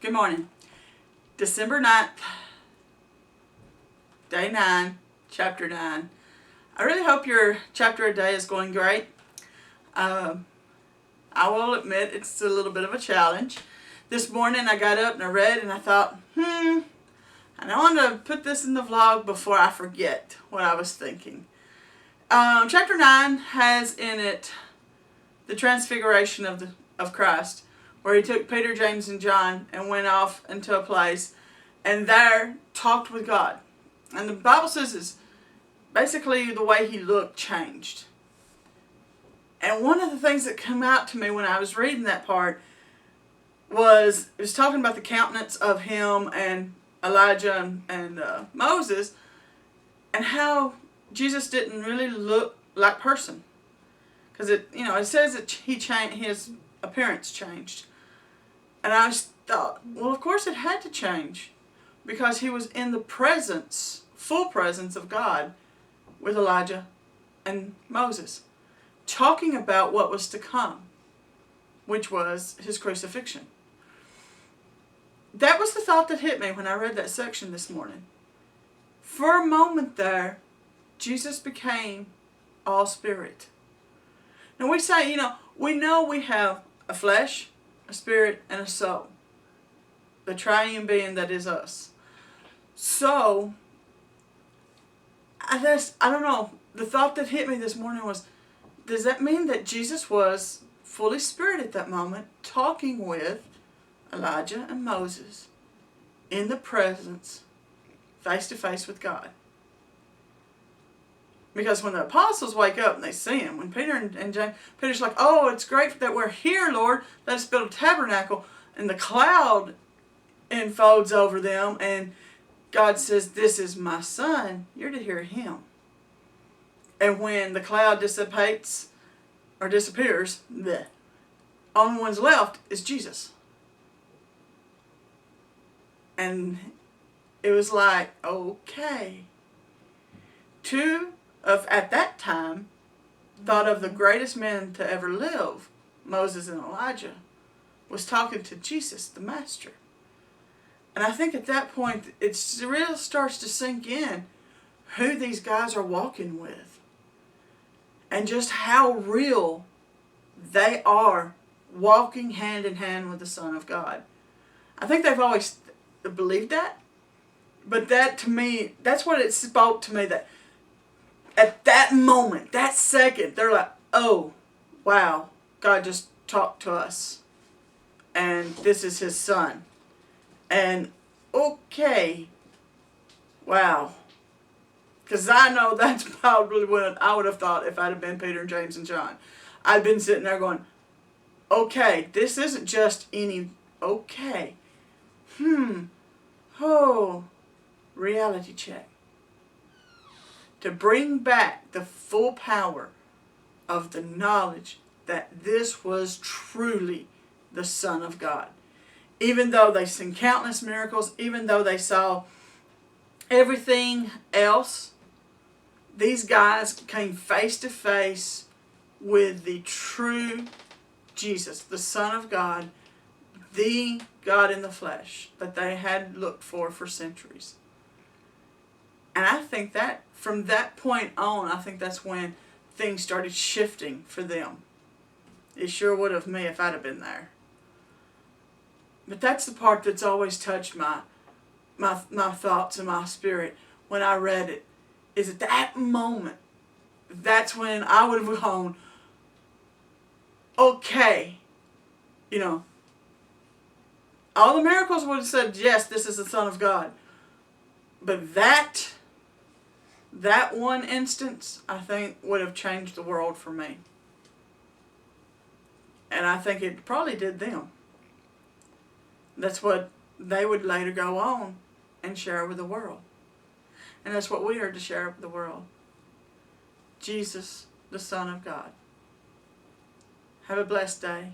Good morning. December 9th, day 9, chapter 9. I really hope your chapter a day is going great. I will admit it's a little bit of a challenge. This morning I got up and I read and I thought, and I want to put this in the vlog before I forget what I was thinking. Chapter 9 has in it the transfiguration of Christ, where he took Peter, James, and John and went off into a place and there talked with God. And the Bible says is basically the way he looked changed. And one of the things that came out to me when I was reading that part was, it was talking about the countenance of him and Elijah and Moses, and how Jesus didn't really look like person. Because it says that he changed, his appearance changed. And I thought, well, of course it had to change, because he was in the presence, full presence of God with Elijah and Moses, talking about what was to come, which was his crucifixion. That was the thought that hit me when I read that section this morning. For a moment there, Jesus became all spirit. Now we say, we know we have a flesh, a spirit, and a soul. The triune being that is us. So, I don't know, the thought that hit me this morning was, does that mean that Jesus was fully spirit at that moment, talking with Elijah and Moses in the presence, face to face with God? Because when the apostles wake up and they see him, when Peter and James, Peter's like, oh, it's great that we're here, Lord. Let us build a tabernacle. And the cloud enfolds over them, and God says, this is my son. You're to hear him. And when the cloud dissipates or disappears, the only one's left is Jesus. And it was like, okay. At that time, thought of the greatest men to ever live, Moses and Elijah, was talking to Jesus, the Master. And I think at that point, it really starts to sink in who these guys are walking with. And just how real they are walking hand in hand with the Son of God. I think they've always believed that. But that, to me, that's what it spoke to me, that at that moment, that second, they're like, oh, wow, God just talked to us. And this is his son. And, okay, wow. Because I know that's probably what I would have thought if I'd have been Peter, James, and John. I'd been sitting there going, okay, this isn't just any, okay. Reality check. To bring back the full power of the knowledge that this was truly the Son of God. Even though they seen countless miracles, even though they saw everything else, these guys came face to face with the true Jesus, the Son of God, the God in the flesh that they had looked for centuries. And I think that from that point on, I think that's when things started shifting for them. It sure would have me if I'd have been there. But that's the part that's always touched my thoughts and my spirit when I read it. Is at that moment, that's when I would have gone, okay, all the miracles would have said, yes, this is the Son of God. But that one instance, I think, would have changed the world for me. And I think it probably did them. That's what they would later go on and share with the world. And that's what we are to share with the world. Jesus, the Son of God. Have a blessed day.